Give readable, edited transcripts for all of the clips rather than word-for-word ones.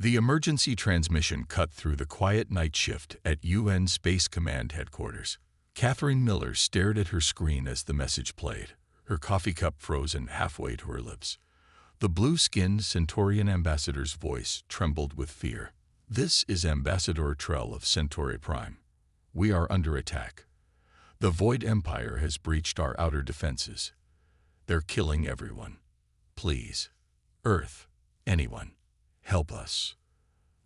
The emergency transmission cut through the quiet night shift at UN Space Command Headquarters. Catherine Miller stared at her screen as the message played, her coffee cup frozen halfway to her lips. The blue-skinned Centaurian ambassador's voice trembled with fear. "This is Ambassador Trell of Centauri Prime. We are under attack. The Void Empire has breached our outer defenses. They're killing everyone. Please, Earth, anyone, help us."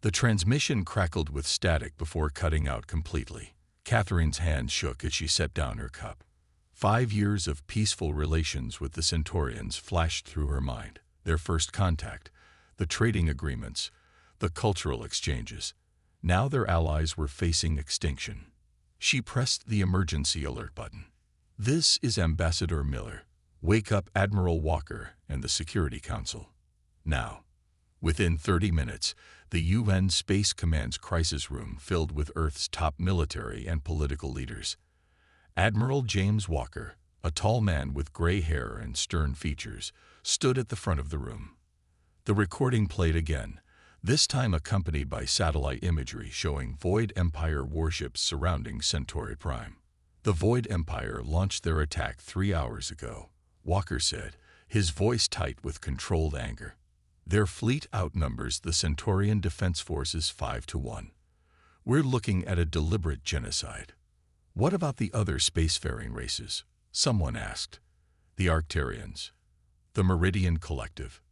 The transmission crackled with static before cutting out completely. Catherine's hand shook as she set down her cup. 5 years of peaceful relations with the Centaurians flashed through her mind. Their first contact, the trading agreements, the cultural exchanges. Now their allies were facing extinction. She pressed the emergency alert button. "This is Ambassador Miller. Wake up Admiral Walker and the Security Council. Now." Within 30 minutes, the UN Space Command's crisis room filled with Earth's top military and political leaders. Admiral James Walker, a tall man with gray hair and stern features, stood at the front of the room. The recording played again, this time accompanied by satellite imagery showing Void Empire warships surrounding Centauri Prime. "The Void Empire launched their attack 3 hours ago," Walker said, his voice tight with controlled anger. "Their fleet outnumbers the Centaurian Defense Forces 5-1. We're looking at a deliberate genocide." "What about the other spacefaring races?" someone asked. "The Arcturians, the Meridian Collective.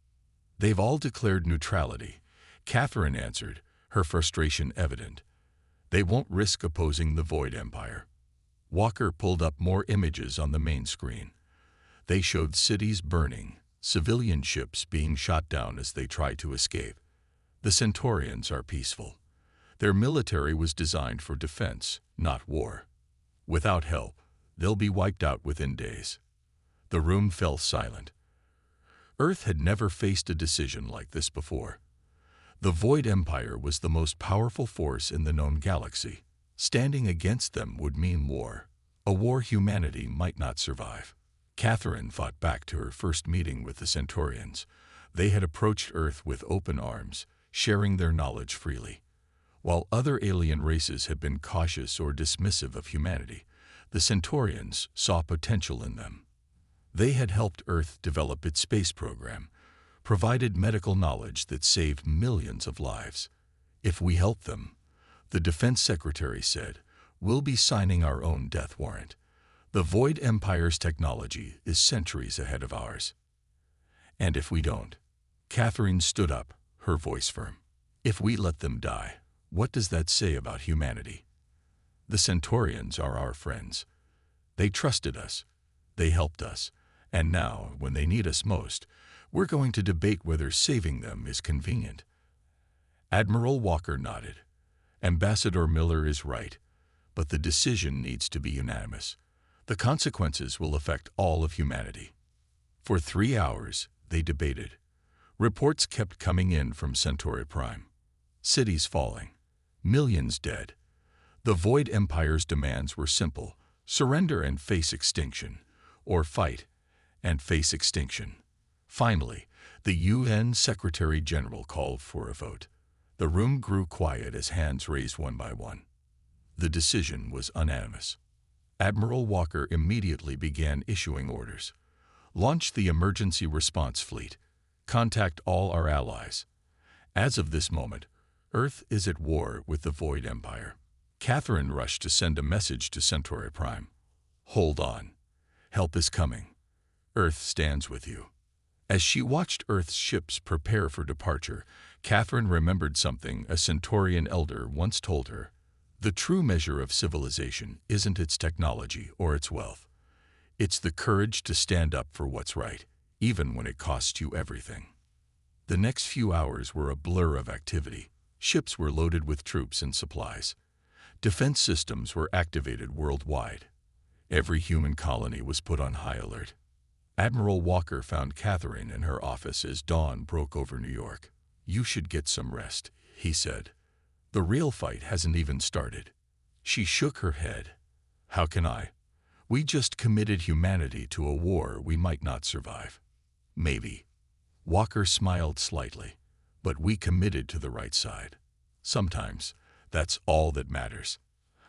They've all declared neutrality," Catherine answered, her frustration evident. "They won't risk opposing the Void Empire." Walker pulled up more images on the main screen. They showed cities burning, civilian ships being shot down as they tried to escape. The Centaurians are peaceful. Their military was designed for defense, not war. Without help, they'll be wiped out within days. The room fell silent. Earth had never faced a decision like this before. The Void Empire was the most powerful force in the known galaxy. Standing against them would mean war, a war humanity might not survive. Catherine thought back to her first meeting with the Centaurians. They had approached Earth with open arms, sharing their knowledge freely. While other alien races had been cautious or dismissive of humanity, the Centaurians saw potential in them. They had helped Earth develop its space program, provided medical knowledge that saved millions of lives. "If we help them," the Defense Secretary said, "we'll be signing our own death warrant. The Void Empire's technology is centuries ahead of ours." "And if we don't?" Catherine stood up, her voice firm. "If we let them die, what does that say about humanity? The Centaurians are our friends. They trusted us. They helped us. And now, when they need us most, we're going to debate whether saving them is convenient." Admiral Walker nodded. "Ambassador Miller is right, but the decision needs to be unanimous. The consequences will affect all of humanity." For 3 hours, they debated. Reports kept coming in from Centauri Prime. Cities falling. Millions dead. The Void Empire's demands were simple: surrender and face extinction, or fight and face extinction. Finally, the UN Secretary-General called for a vote. The room grew quiet as hands raised one by one. The decision was unanimous. Admiral Walker immediately began issuing orders. "Launch the emergency response fleet. Contact all our allies. As of this moment, Earth is at war with the Void Empire." Catherine rushed to send a message to Centauri Prime. "Hold on. Help is coming. Earth stands with you." As she watched Earth's ships prepare for departure, Catherine remembered something a Centaurian elder once told her. "The true measure of civilization isn't its technology or its wealth. It's the courage to stand up for what's right, even when it costs you everything." The next few hours were a blur of activity. Ships were loaded with troops and supplies. Defense systems were activated worldwide. Every human colony was put on high alert. Admiral Walker found Catherine in her office as dawn broke over New York. "You should get some rest," he said. "The real fight hasn't even started." She shook her head. "How can I? We just committed humanity to a war we might not survive." "Maybe." Walker smiled slightly. but we committed to the right side. Sometimes, that's all that matters.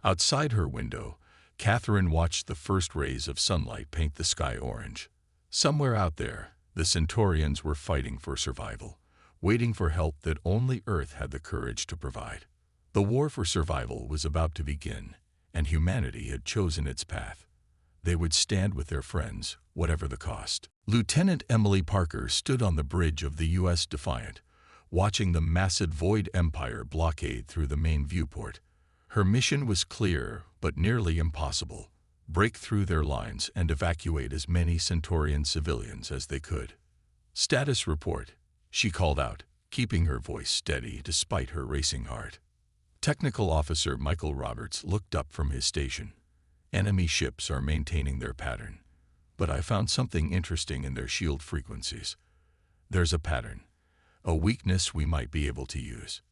Outside her window, Catherine watched the first rays of sunlight paint the sky orange. Somewhere out there, the Centaurians were fighting for survival, waiting for help that only Earth had the courage to provide. The war for survival was about to begin, and humanity had chosen its path. They would stand with their friends, whatever the cost. Lieutenant Emily Parker stood on the bridge of the U.S. Defiant, watching the massive Void Empire blockade through the main viewport. Her mission was clear, but nearly impossible: break through their lines and evacuate as many Centaurian civilians as they could. "Status report," she called out, keeping her voice steady despite her racing heart. Technical Officer Michael Roberts looked up from his station. "Enemy ships are maintaining their pattern, but I found something interesting in their shield frequencies. There's a pattern, a weakness we might be able to use."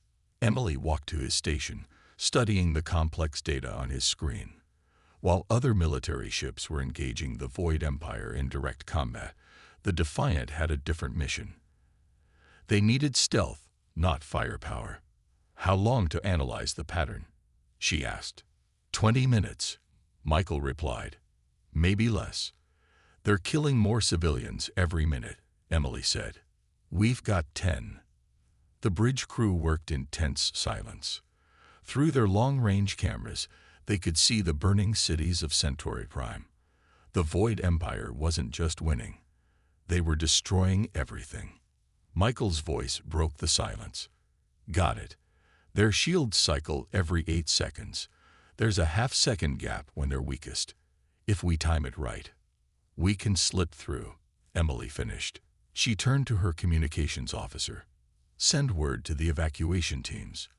Emily walked to his station, studying the complex data on his screen. While other military ships were engaging the Void Empire in direct combat, the Defiant had a different mission. They needed stealth, not firepower. "How long to analyze the pattern?" she asked. 20 minutes, Michael replied. "Maybe less. They're killing more civilians every minute," Emily said. "We've got 10. The bridge crew worked in tense silence. Through their long-range cameras, they could see the burning cities of Centauri Prime. The Void Empire wasn't just winning. They were destroying everything. Michael's voice broke the silence. "Got it. Their shields cycle every 8 seconds. There's a half-second gap when they're weakest. If we time it right, we can slip through," Emily finished. She turned to her communications officer. "Send word to the evacuation teams.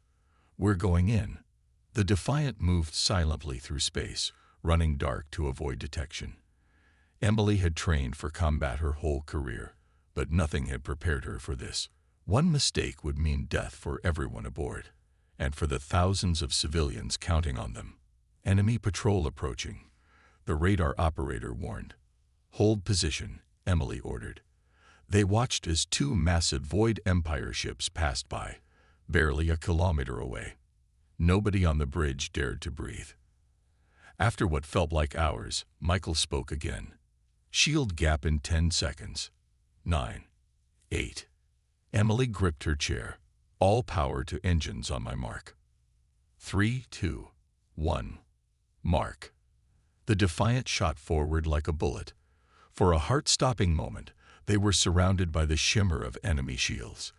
We're going in." The Defiant moved silently through space, running dark to avoid detection. Emily had trained for combat her whole career, but nothing had prepared her for this. One mistake would mean death for everyone aboard, and for the thousands of civilians counting on them. "Enemy patrol approaching," the radar operator warned. "Hold position," Emily ordered. They watched as 2 massive Void Empire ships passed by, barely a kilometer away. Nobody on the bridge dared to breathe. After what felt like hours, Michael spoke again. "Shield gap in 10 seconds. 9. 8. Emily gripped her chair. "All power to engines on my mark. 3, 2, 1. Mark." The Defiant shot forward like a bullet. For a heart-stopping moment, they were surrounded by the shimmer of enemy shields.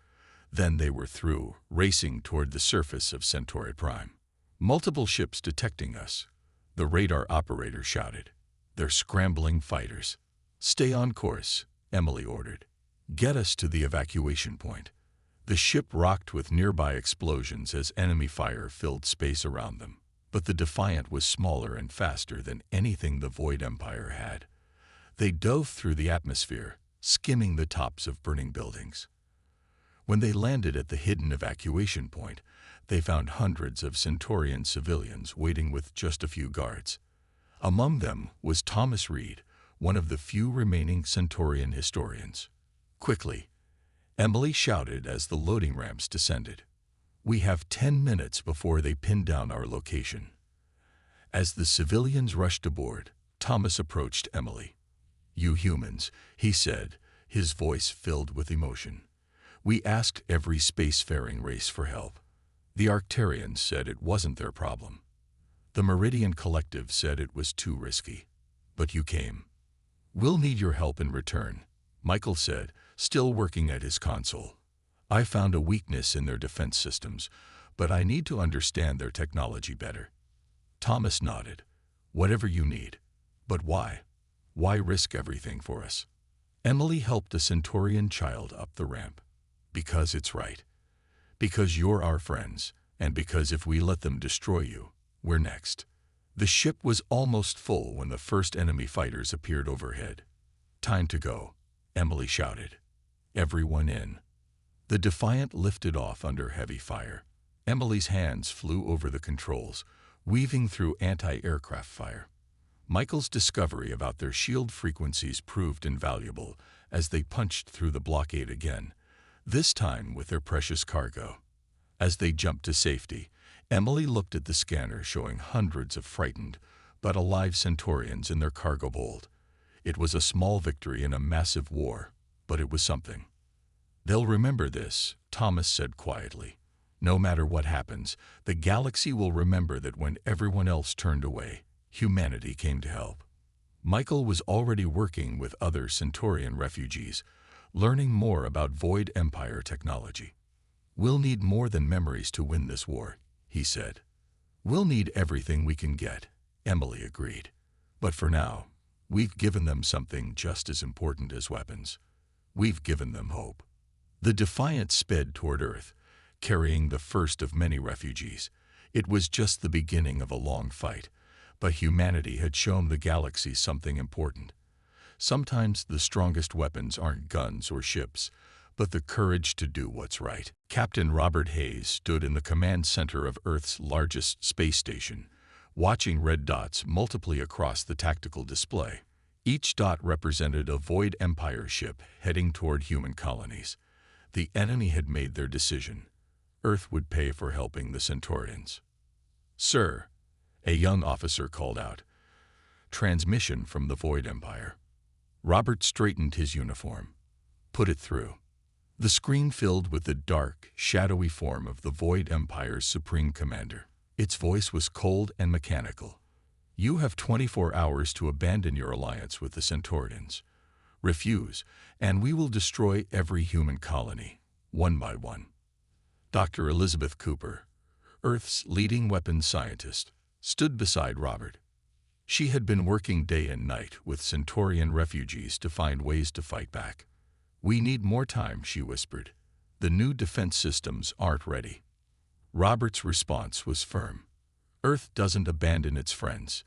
Then they were through, racing toward the surface of Centauri Prime. "Multiple ships detecting us," the radar operator shouted. "They're scrambling fighters." "Stay on course," Emily ordered. "Get us to the evacuation point." The ship rocked with nearby explosions as enemy fire filled space around them. But the Defiant was smaller and faster than anything the Void Empire had. They dove through the atmosphere, skimming the tops of burning buildings. When they landed at the hidden evacuation point, they found hundreds of Centaurian civilians waiting with just a few guards. Among them was Thomas Reed, one of the few remaining Centaurian historians. "Quickly," Emily shouted as the loading ramps descended. "We have 10 minutes before they pin down our location." As the civilians rushed aboard, Thomas approached Emily. "You humans," he said, his voice filled with emotion. "We asked every spacefaring race for help. The Arcturians said it wasn't their problem. The Meridian Collective said it was too risky. But you came. We'll need your help in return," Michael said, still working at his console. "I found a weakness in their defense systems, but I need to understand their technology better." Thomas nodded. "Whatever you need. But why? Why risk everything for us?" Emily helped a Centaurian child up the ramp. "Because it's right. Because you're our friends, and because if we let them destroy you, we're next." The ship was almost full when the first enemy fighters appeared overhead. "Time to go," Emily shouted. "Everyone in." The Defiant lifted off under heavy fire. Emily's hands flew over the controls, weaving through anti-aircraft fire. Michael's discovery about their shield frequencies proved invaluable as they punched through the blockade again. this time with their precious cargo. As they jumped to safety, Emily looked at the scanner showing hundreds of frightened but alive Centaurians in their cargo hold. It was a small victory in a massive war, but it was something. "They'll remember this," Thomas said quietly. "No matter what happens, the galaxy will remember that when everyone else turned away, humanity came to help." Michael was already working with other Centaurian refugees, learning more about Void Empire technology. "We'll need more than memories to win this war," he said. "We'll need everything we can get," Emily agreed. "But for now, we've given them something just as important as weapons. We've given them hope." The Defiant sped toward Earth, carrying the first of many refugees. It was just the beginning of a long fight, but humanity had shown the galaxy something important. Sometimes the strongest weapons aren't guns or ships, but the courage to do what's right. Captain Robert Hayes stood in the command center of Earth's largest space station, watching red dots multiply across the tactical display. Each dot represented a Void Empire ship heading toward human colonies. The enemy had made their decision. Earth would pay for helping the Centaurians. "Sir," a young officer called out. "Transmission from the Void Empire." Robert straightened his uniform. "Put it through." The screen filled with the dark, shadowy form of the Void Empire's supreme commander. Its voice was cold and mechanical. "You have 24 hours to abandon your alliance with the Centaurians. Refuse, and we will destroy every human colony, one by one." Dr. Elizabeth Cooper, Earth's leading weapons scientist, stood beside Robert. She had been working day and night with Centaurian refugees to find ways to fight back. "We need more time," she whispered. "The new defense systems aren't ready." Robert's response was firm. "Earth doesn't abandon its friends.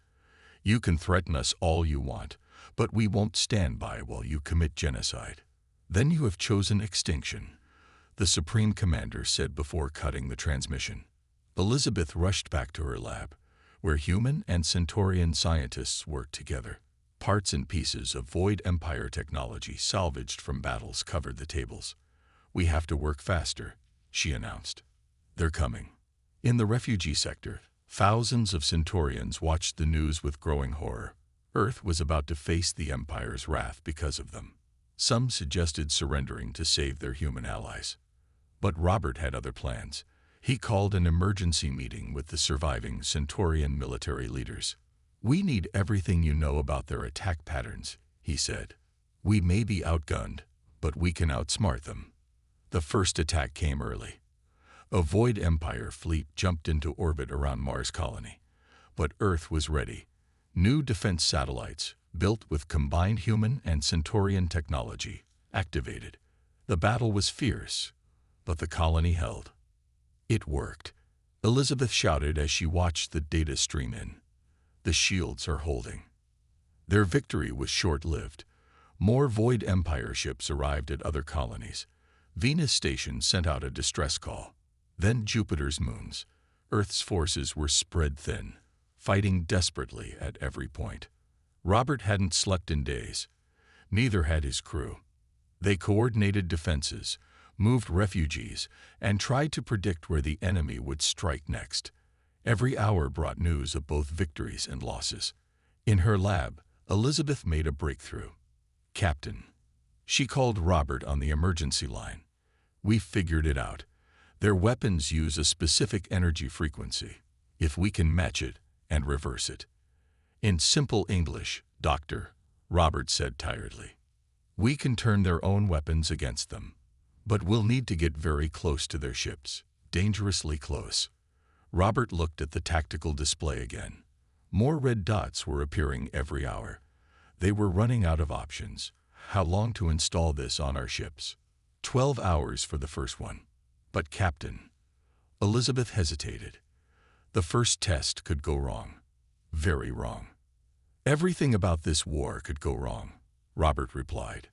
You can threaten us all you want, but we won't stand by while you commit genocide." "Then you have chosen extinction," the Supreme Commander said before cutting the transmission. Elizabeth rushed back to her lab, where human and Centaurian scientists worked together. Parts and pieces of Void Empire technology salvaged from battles covered the tables. "We have to work faster," she announced. "They're coming." In the refugee sector, thousands of Centaurians watched the news with growing horror. Earth was about to face the Empire's wrath because of them. Some suggested surrendering to save their human allies. But Robert had other plans. He called an emergency meeting with the surviving Centaurian military leaders. "We need everything you know about their attack patterns," he said. "We may be outgunned, but we can outsmart them." The first attack came early. A Void Empire fleet jumped into orbit around Mars colony. But Earth was ready. New defense satellites, built with combined human and Centaurian technology, activated. The battle was fierce, but the colony held. It worked. Elizabeth shouted as she watched the data stream in. "The shields are holding." Their victory was short-lived. More Void Empire ships arrived at other colonies. Venus Station sent out a distress call. Then Jupiter's moons. Earth's forces were spread thin, fighting desperately at every point. Robert hadn't slept in days. Neither had his crew. They coordinated defenses, moved refugees, and tried to predict where the enemy would strike next. Every hour brought news of both victories and losses. In her lab, Elizabeth made a breakthrough. "Captain," she called Robert on the emergency line. "We've figured it out. Their weapons use a specific energy frequency. If we can match it and reverse it." "In simple English, Doctor," Robert said tiredly, "we can turn their own weapons against them. But we'll need to get very close to their ships, dangerously close." Robert looked at the tactical display again. More red dots were appearing every hour. They were running out of options. "How long to install this on our ships?" 12 hours for the first one." "But Captain," Elizabeth hesitated. "The first test could go wrong. Very wrong." "Everything about this war could go wrong," Robert replied.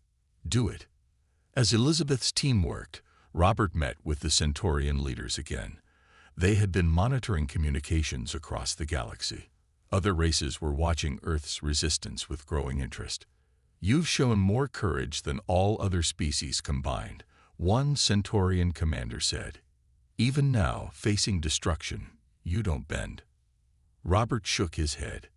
"Do it." As Elizabeth's team worked, Robert met with the Centaurian leaders again. They had been monitoring communications across the galaxy. Other races were watching Earth's resistance with growing interest. "You've shown more courage than all other species combined," One Centurion commander said, "Even now, facing destruction, you don't bend." Robert shook his head.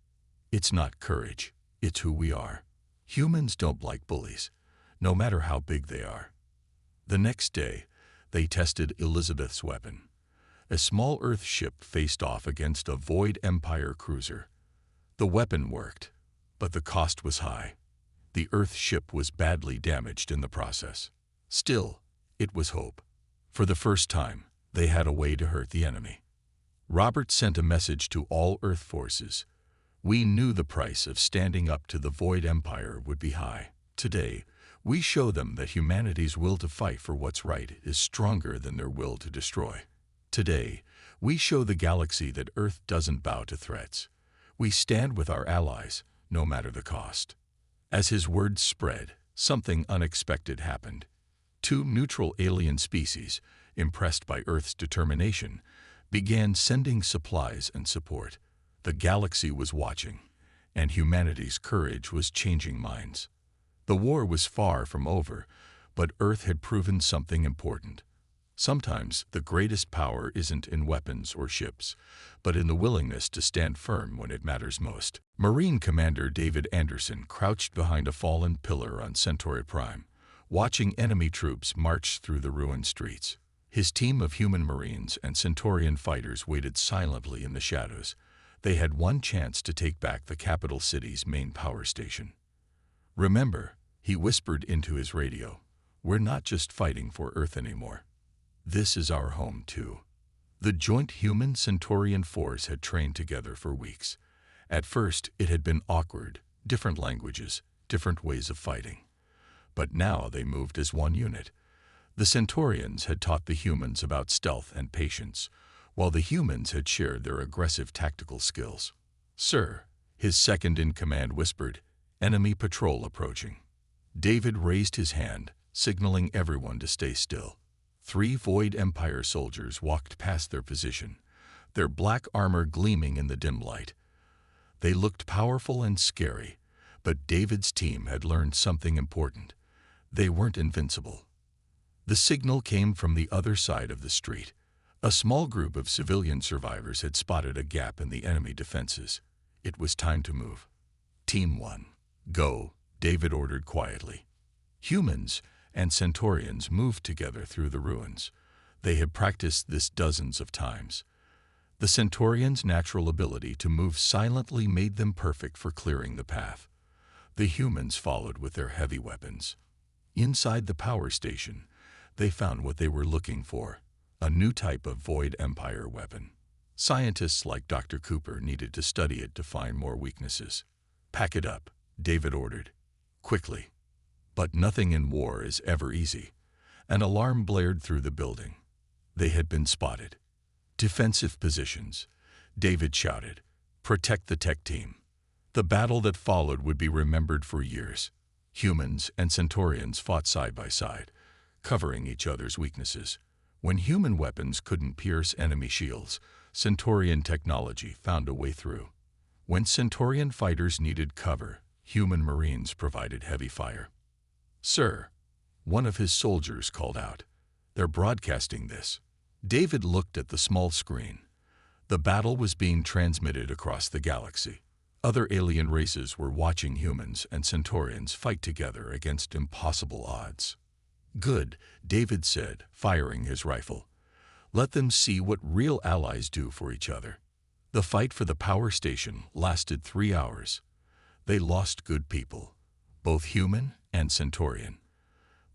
"It's not courage, it's who we are. Humans don't like bullies, no matter how big they are." The next day, they tested Elizabeth's weapon. A small Earth ship faced off against a Void Empire cruiser. The weapon worked, but the cost was high. The Earth ship was badly damaged in the process. Still, it was hope. For the first time, they had a way to hurt the enemy. Robert sent a message to all Earth forces. "We knew the price of standing up to the Void Empire would be high. Today, we show them that humanity's will to fight for what's right is stronger than their will to destroy. Today, we show the galaxy that Earth doesn't bow to threats. We stand with our allies, no matter the cost." As his words spread, something unexpected happened. Two neutral alien species, impressed by Earth's determination, began sending supplies and support. The galaxy was watching, and humanity's courage was changing minds. The war was far from over, but Earth had proven something important. Sometimes the greatest power isn't in weapons or ships, but in the willingness to stand firm when it matters most. Marine Commander David Anderson crouched behind a fallen pillar on Centauri Prime, watching enemy troops march through the ruined streets. His team of human Marines and Centaurian fighters waited silently in the shadows. They had one chance to take back the capital city's main power station. "Remember," he whispered into his radio, "we're not just fighting for Earth anymore. This is our home, too." The joint human-Centaurian force had trained together for weeks. At first, it had been awkward, different languages, different ways of fighting. But now they moved as one unit. The Centaurians had taught the humans about stealth and patience, while the humans had shared their aggressive tactical skills. "Sir," his second-in-command whispered, "enemy patrol approaching." David raised his hand, signaling everyone to stay still. 3 Void Empire soldiers walked past their position, their black armor gleaming in the dim light. They looked powerful and scary, but David's team had learned something important. They weren't invincible. The signal came from the other side of the street. A small group of civilian survivors had spotted a gap in the enemy defenses. It was time to move. "Team 1, go," David ordered quietly. Humans and Centaurians moved together through the ruins. They had practiced this dozens of times. The Centaurians' natural ability to move silently made them perfect for clearing the path. The humans followed with their heavy weapons. Inside the power station, they found what they were looking for, a new type of Void Empire weapon. Scientists like Dr. Cooper needed to study it to find more weaknesses. "Pack it up," David ordered. "Quickly." But nothing in war is ever easy. An alarm blared through the building. They had been spotted. "Defensive positions," David shouted. "Protect the tech team." The battle that followed would be remembered for years. Humans and Centaurians fought side by side, covering each other's weaknesses. When human weapons couldn't pierce enemy shields, Centaurian technology found a way through. When Centaurian fighters needed cover, human Marines provided heavy fire. "Sir," one of his soldiers called out. "They're broadcasting this." David looked at the small screen. The battle was being transmitted across the galaxy. Other alien races were watching humans and Centaurians fight together against impossible odds. "Good," David said, firing his rifle. "Let them see what real allies do for each other." The fight for the power station lasted 3 hours. They lost good people, both human and Centaurian,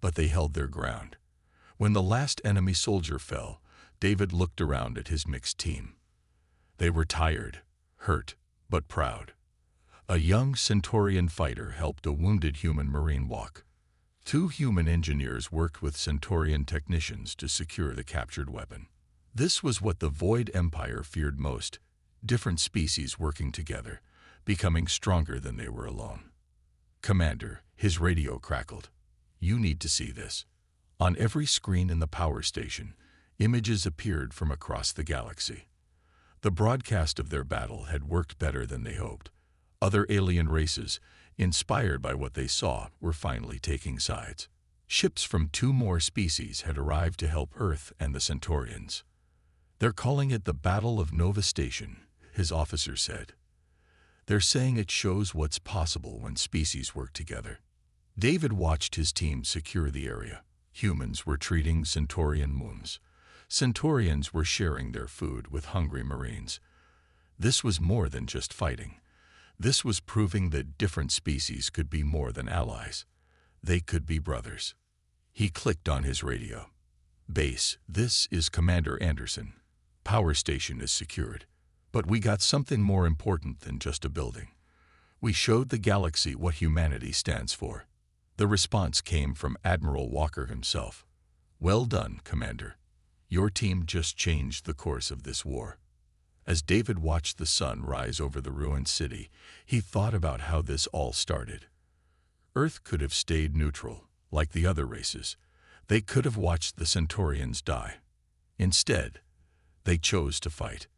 but they held their ground. When the last enemy soldier fell, David looked around at his mixed team. They were tired, hurt, but proud. A young Centaurian fighter helped a wounded human Marine walk. 2 human engineers worked with Centaurian technicians to secure the captured weapon. This was what the Void Empire feared most: different species working together, becoming stronger than they were alone. "Commander," his radio crackled, "you need to see this." On every screen in the power station, images appeared from across the galaxy. The broadcast of their battle had worked better than they hoped. Other alien races, inspired by what they saw, were finally taking sides. Ships from 2 more species had arrived to help Earth and the Centaurians. "They're calling it the Battle of Nova Station," his officer said. "They're saying it shows what's possible when species work together." David watched his team secure the area. Humans were treating Centaurian wounds. Centaurians were sharing their food with hungry Marines. This was more than just fighting. This was proving that different species could be more than allies. They could be brothers. He clicked on his radio. "Base, this is Commander Anderson. Power station is secured. But we got something more important than just a building. We showed the galaxy what humanity stands for." The response came from Admiral Walker himself. "Well done, Commander. Your team just changed the course of this war." As David watched the sun rise over the ruined city, he thought about how this all started. Earth could have stayed neutral, like the other races. They could have watched the Centaurians die. Instead, they chose to fight.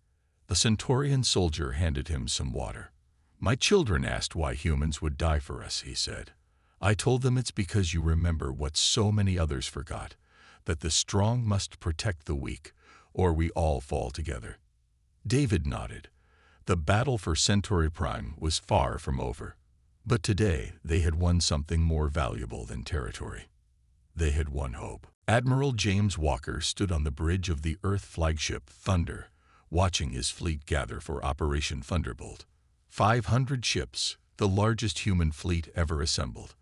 The Centaurian soldier handed him some water. "My children asked why humans would die for us," he said. "I told them it's because you remember what so many others forgot, that the strong must protect the weak, or we all fall together." David nodded. The battle for Centauri Prime was far from over. But today they had won something more valuable than territory. They had won hope. Admiral James Walker stood on the bridge of the Earth flagship Thunder, watching his fleet gather for Operation Thunderbolt. 500 ships, the largest human fleet ever assembled.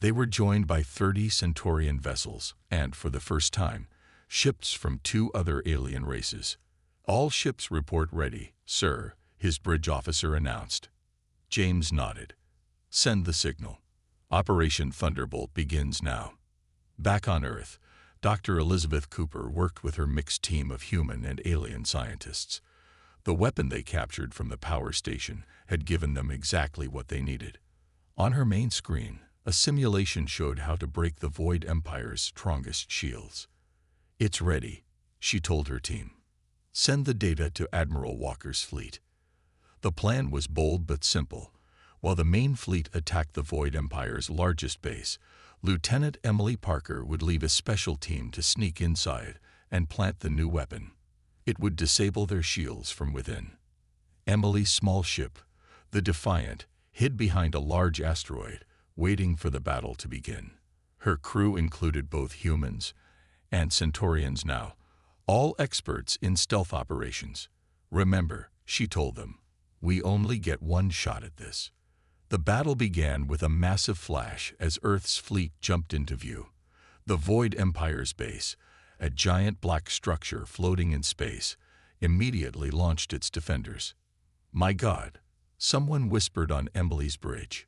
They were joined by 30 Centaurian vessels, and, for the first time, ships from 2 other alien races. "All ships report ready, sir," his bridge officer announced. James nodded. "Send the signal. Operation Thunderbolt begins now." Back on Earth, Dr. Elizabeth Cooper worked with her mixed team of human and alien scientists. The weapon they captured from the power station had given them exactly what they needed. On her main screen, a simulation showed how to break the Void Empire's strongest shields. "It's ready," she told her team. "Send the data to Admiral Walker's fleet." The plan was bold but simple. While the main fleet attacked the Void Empire's largest base, Lieutenant Emily Parker would leave a special team to sneak inside and plant the new weapon. It would disable their shields from within. Emily's small ship, the Defiant, hid behind a large asteroid, waiting for the battle to begin. Her crew included both humans and Centaurians now, all experts in stealth operations. "Remember," she told them, "we only get one shot at this." The battle began with a massive flash as Earth's fleet jumped into view. The Void Empire's base, a giant black structure floating in space, immediately launched its defenders. "My God," someone whispered on Emily's bridge.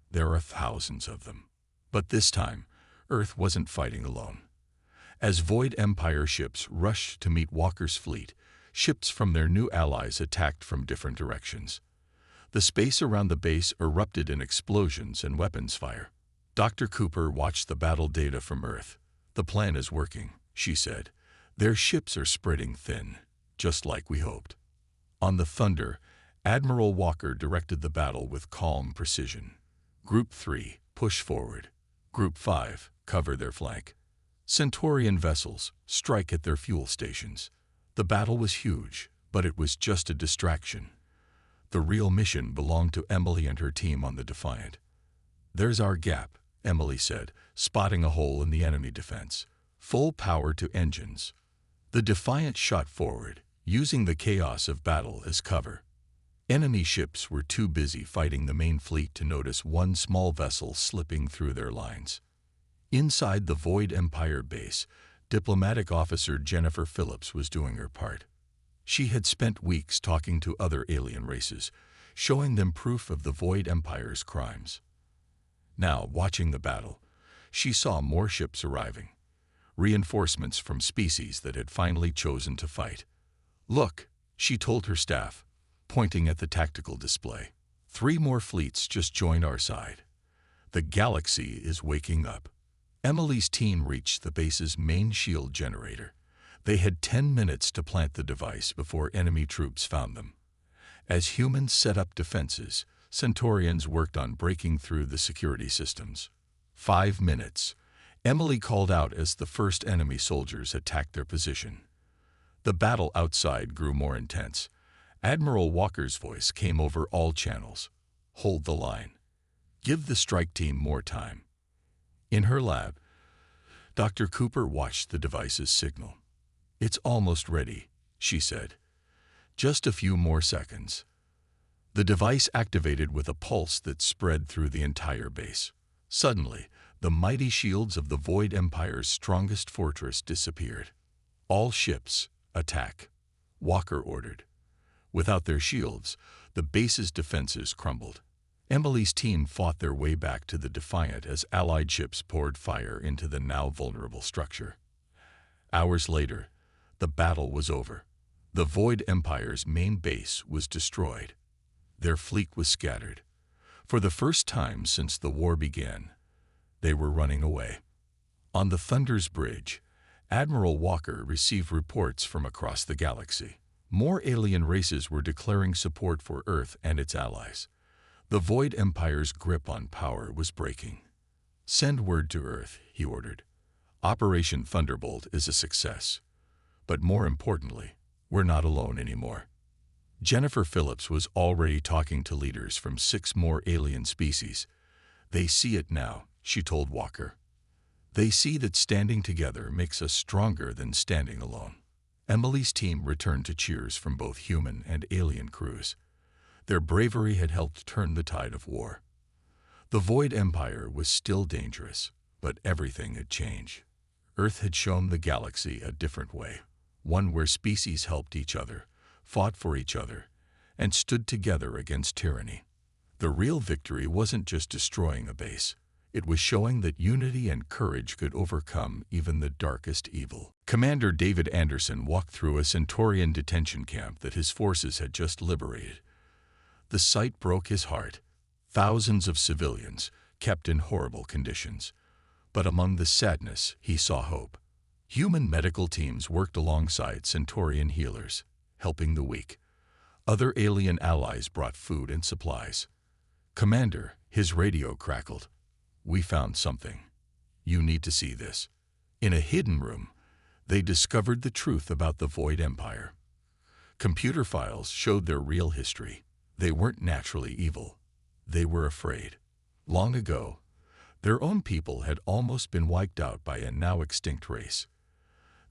"There are thousands of them." But this time, Earth wasn't fighting alone. As Void Empire ships rushed to meet Walker's fleet, ships from their new allies attacked from different directions. The space around the base erupted in explosions and weapons fire. Dr. Cooper watched the battle data from Earth. "The plan is working," she said. "Their ships are spreading thin, just like we hoped." On the Thunder, Admiral Walker directed the battle with calm precision. "Group 3, push forward. Group 5, cover their flank. Centaurian vessels, strike at their fuel stations." The battle was huge, but it was just a distraction. The real mission belonged to Emily and her team on the Defiant. "There's our gap," Emily said, spotting a hole in the enemy defense. "Full power to engines." The Defiant shot forward, using the chaos of battle as cover. Enemy ships were too busy fighting the main fleet to notice one small vessel slipping through their lines. Inside the Void Empire base, diplomatic officer Jennifer Phillips was doing her part. She had spent weeks talking to other alien races, showing them proof of the Void Empire's crimes. Now, watching the battle, she saw more ships arriving, reinforcements from species that had finally chosen to fight. "Look," she told her staff, pointing at the tactical display. 3 more fleets just joined our side. The galaxy is waking up." Emily's team reached the base's main shield generator. They had 10 minutes to plant the device before enemy troops found them. As humans set up defenses, Centaurians worked on breaking through the security systems. 5 minutes. Emily called out as the first enemy soldiers attacked their position. The battle outside grew more intense. Admiral Walker's voice came over all channels. "Hold the line. Give the strike team more time." In her lab, Dr. Cooper watched the device's signal. "It's almost ready," she said. "Just a few more seconds." The device activated with a pulse that spread through the entire base. Suddenly, the mighty shields of the Void Empire's strongest fortress disappeared. "All ships, attack," Walker ordered. Without their shields, the base's defenses crumbled. Emily's team fought their way back to the Defiant as Allied ships poured fire into the now vulnerable structure. Hours later, the battle was over. The Void Empire's main base was destroyed. Their fleet was scattered. For the first time since the war began, they were running away. On the Thunder's bridge, Admiral Walker received reports from across the galaxy. More alien races were declaring support for Earth and its allies. The Void Empire's grip on power was breaking. "Send word to Earth," he ordered. "Operation Thunderbolt is a success. But more importantly, we're not alone anymore." Jennifer Phillips was already talking to leaders from 6 more alien species. "They see it now," she told Walker. "They see that standing together makes us stronger than standing alone." Emily's team returned to cheers from both human and alien crews. Their bravery had helped turn the tide of war. The Void Empire was still dangerous, but everything had changed. Earth had shown the galaxy a different way, one where species helped each other, fought for each other, and stood together against tyranny. The real victory wasn't just destroying a base. It was showing that unity and courage could overcome even the darkest evil. Commander David Anderson walked through a Centurion detention camp that his forces had just liberated. The sight broke his heart. Thousands of civilians, kept in horrible conditions. But among the sadness, he saw hope. Human medical teams worked alongside Centurion healers, helping the weak. Other alien allies brought food and supplies. "Commander," his radio crackled. "We found something. You need to see this." In a hidden room, they discovered the truth about the Void Empire. Computer files showed their real history. They weren't naturally evil. They were afraid. Long ago, their own people had almost been wiped out by a now extinct race.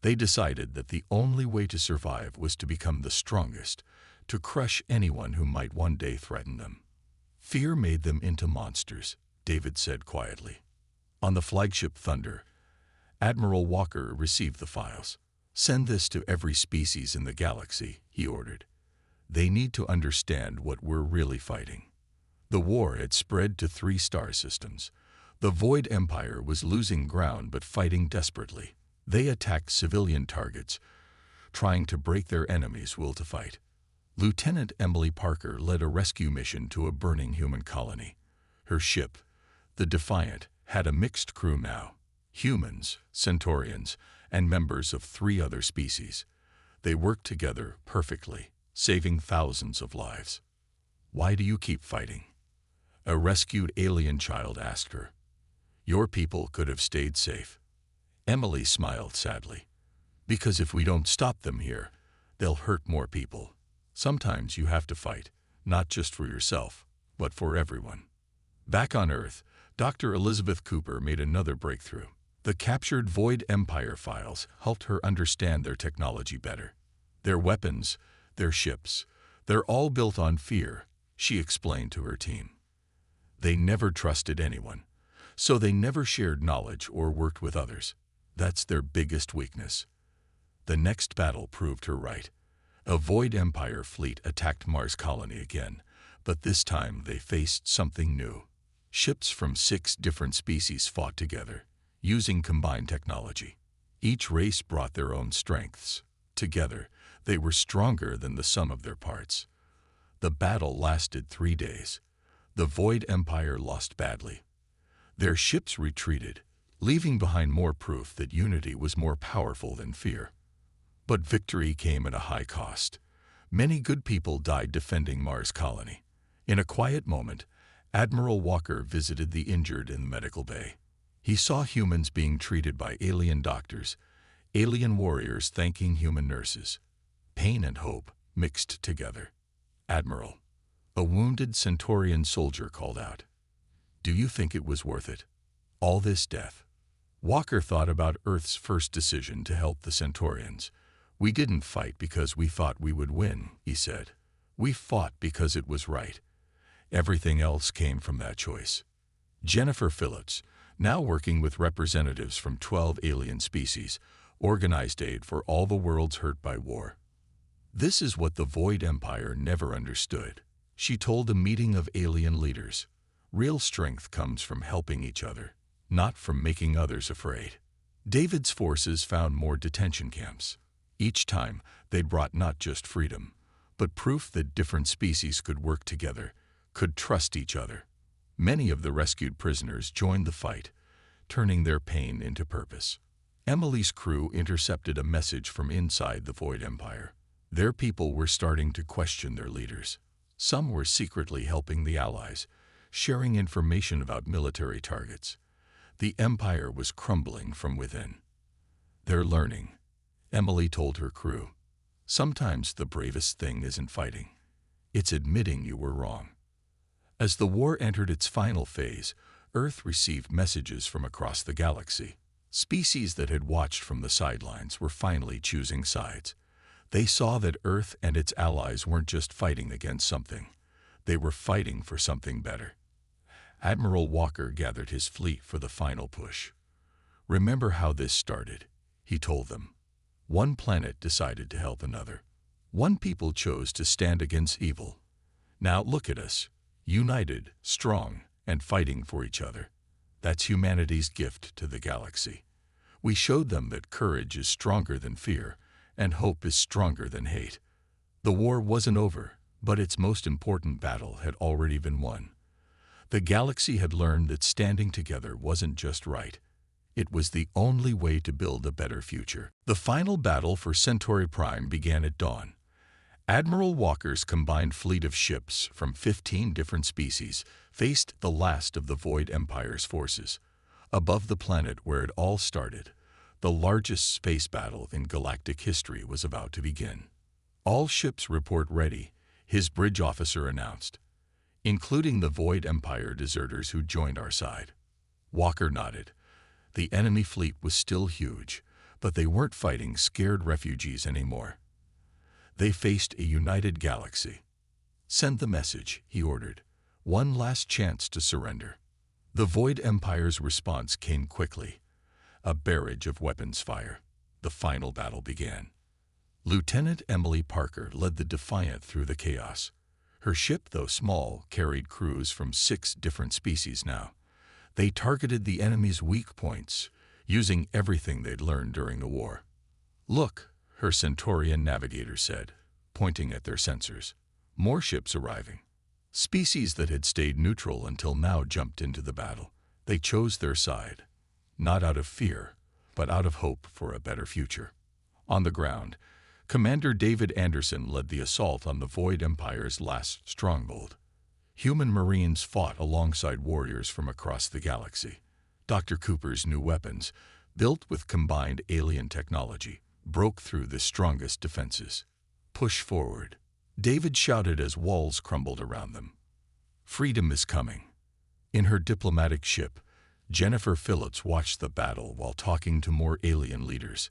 They decided that the only way to survive was to become the strongest, to crush anyone who might one day threaten them. "Fear made them into monsters," David said quietly. On the flagship Thunder, Admiral Walker received the files. "Send this to every species in the galaxy," he ordered. "They need to understand what we're really fighting." The war had spread to 3 star systems. The Void Empire was losing ground but fighting desperately. They attacked civilian targets, trying to break their enemies' will to fight. Lieutenant Emily Parker led a rescue mission to a burning human colony. Her ship, the Defiant, had a mixed crew now: humans, Centaurians, and members of 3 other species. They worked together perfectly, saving thousands of lives. "Why do you keep fighting?" a rescued alien child asked her. "Your people could have stayed safe." Emily smiled sadly. "Because if we don't stop them here, they'll hurt more people. Sometimes you have to fight, not just for yourself, but for everyone." Back on Earth, Dr. Elizabeth Cooper made another breakthrough. The captured Void Empire files helped her understand their technology better. Their weapons, their ships, they're all built on fear, she explained to her team. They never trusted anyone, so they never shared knowledge or worked with others. That's their biggest weakness. The next battle proved her right. A Void Empire fleet attacked Mars colony again, but this time they faced something new. Ships from 6 different species fought together, using combined technology. Each race brought their own strengths. Together, they were stronger than the sum of their parts. The battle lasted 3 days. The Void Empire lost badly. Their ships retreated, leaving behind more proof that unity was more powerful than fear. But victory came at a high cost. Many good people died defending Mars colony. In a quiet moment, Admiral Walker visited the injured in the medical bay. He saw humans being treated by alien doctors, alien warriors thanking human nurses. Pain and hope mixed together. "Admiral," a wounded Centurion soldier called out, "do you think it was worth it? All this death?" Walker thought about Earth's first decision to help the Centurions. "We didn't fight because we thought we would win," he said. "We fought because it was right. Everything else came from that choice." Jennifer Phillips, now working with representatives from 12 alien species, organized aid for all the worlds hurt by war. "This is what the Void Empire never understood," she told a meeting of alien leaders. "Real strength comes from helping each other, not from making others afraid." David's forces found more detention camps. Each time, they brought not just freedom, but proof that different species could work together, could trust each other. Many of the rescued prisoners joined the fight, turning their pain into purpose. Emily's crew intercepted a message from inside the Void Empire. Their people were starting to question their leaders. Some were secretly helping the Allies, sharing information about military targets. The Empire was crumbling from within. "They're learning," Emily told her crew. "Sometimes the bravest thing isn't fighting. It's admitting you were wrong." As the war entered its final phase, Earth received messages from across the galaxy. Species that had watched from the sidelines were finally choosing sides. They saw that Earth and its allies weren't just fighting against something. They were fighting for something better. Admiral Walker gathered his fleet for the final push. "Remember how this started," he told them. "One planet decided to help another. One people chose to stand against evil. Now look at us, united, strong, and fighting for each other. That's humanity's gift to the galaxy. We showed them that courage is stronger than fear, and hope is stronger than hate." The war wasn't over, but its most important battle had already been won. The galaxy had learned that standing together wasn't just right. It was the only way to build a better future. The final battle for Centauri Prime began at dawn. Admiral Walker's combined fleet of ships from 15 different species faced the last of the Void Empire's forces. Above the planet where it all started, the largest space battle in galactic history was about to begin. "All ships report ready," his bridge officer announced, "including the Void Empire deserters who joined our side." Walker nodded. The enemy fleet was still huge, but they weren't fighting scared refugees anymore. They faced a united galaxy. "Send the message," he ordered. "One last chance to surrender." The Void Empire's response came quickly. A barrage of weapons fire. The final battle began. Lieutenant Emily Parker led the Defiant through the chaos. Her ship, though small, carried crews from 6 different species now. They targeted the enemy's weak points, using everything they'd learned during the war. "Look," her Centurion navigator said, pointing at their sensors. "More ships arriving." Species that had stayed neutral until now jumped into the battle. They chose their side, not out of fear, but out of hope for a better future. On the ground, Commander David Anderson led the assault on the Void Empire's last stronghold. Human Marines fought alongside warriors from across the galaxy. Dr. Cooper's new weapons, built with combined alien technology, broke through the strongest defenses. "Push forward," David shouted as walls crumbled around them. "Freedom is coming." In her diplomatic ship, Jennifer Phillips watched the battle while talking to more alien leaders.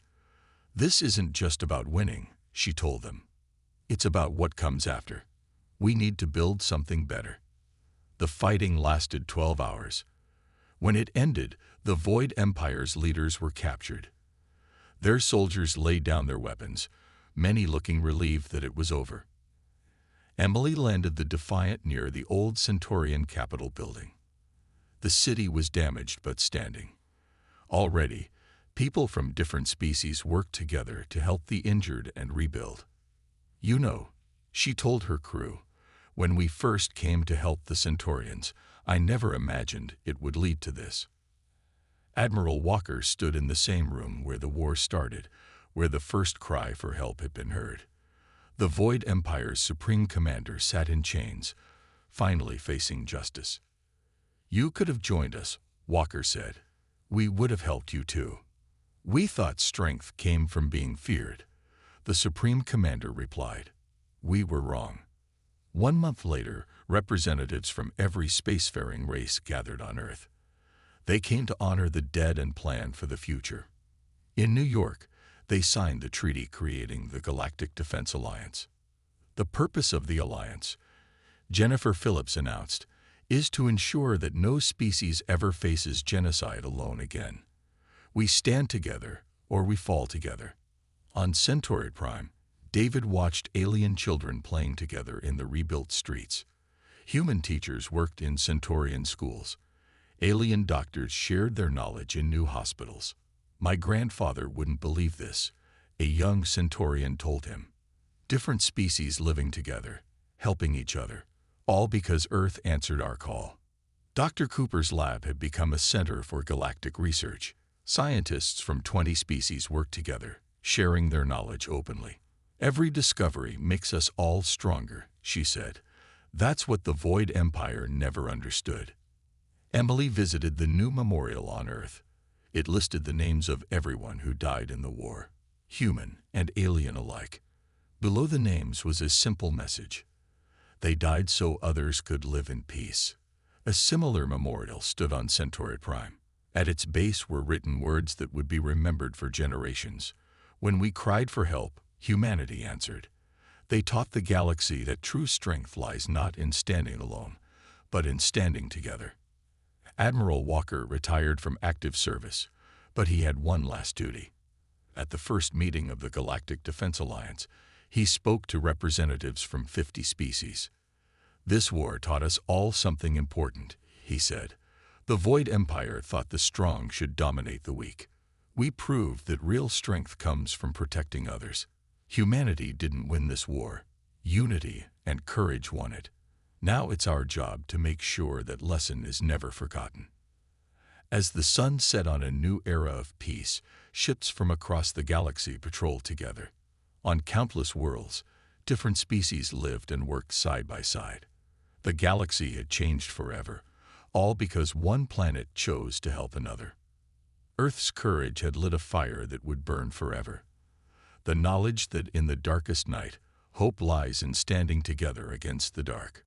"This isn't just about winning," she told them. "It's about what comes after. We need to build something better." The fighting lasted 12 hours. When it ended, the Void Empire's leaders were captured. Their soldiers laid down their weapons, many looking relieved that it was over. Emily landed the Defiant near the old Centurion Capitol building. The city was damaged but standing. Already, people from different species worked together to help the injured and rebuild. "You know," she told her crew, "when we first came to help the Centurions, I never imagined it would lead to this." Admiral Walker stood in the same room where the war started, where the first cry for help had been heard. The Void Empire's supreme commander sat in chains, finally facing justice. "You could have joined us," Walker said. we would have helped you too. We thought strength came from being feared. The Supreme Commander replied. We were wrong. 1 month later, representatives from every spacefaring race gathered on Earth. They came to honor the dead and plan for the future. In New York, they signed the treaty creating the Galactic Defense Alliance. The purpose of the alliance, Jennifer Phillips announced, is to ensure that no species ever faces genocide alone again. We stand together, or we fall together. On Centaur Prime, David watched alien children playing together in the rebuilt streets. Human teachers worked in Centaurian schools. Alien doctors shared their knowledge in new hospitals. My grandfather wouldn't believe this, a young Centaurian told him. Different species living together, helping each other, all because Earth answered our call. Dr. Cooper's lab had become a center for galactic research. Scientists from 20 species worked together, sharing their knowledge openly. Every discovery makes us all stronger, she said. That's what the Void Empire never understood. Emily visited the new memorial on Earth. It listed the names of everyone who died in the war, human and alien alike. Below the names was a simple message. They died so others could live in peace. A similar memorial stood on Centaur Prime. At its base were written words that would be remembered for generations. When we cried for help, humanity answered. They taught the galaxy that true strength lies not in standing alone, but in standing together. Admiral Walker retired from active service, but he had one last duty. At the first meeting of the Galactic Defense Alliance, he spoke to representatives from 50 species. This war taught us all something important, he said. The Void Empire thought the strong should dominate the weak. We proved that real strength comes from protecting others. Humanity didn't win this war. Unity and courage won it. Now it's our job to make sure that lesson is never forgotten. As the sun set on a new era of peace, ships from across the galaxy patrolled together. On countless worlds, different species lived and worked side by side. The galaxy had changed forever, all because one planet chose to help another. Earth's courage had lit a fire that would burn forever. The knowledge that in the darkest night, hope lies in standing together against the dark.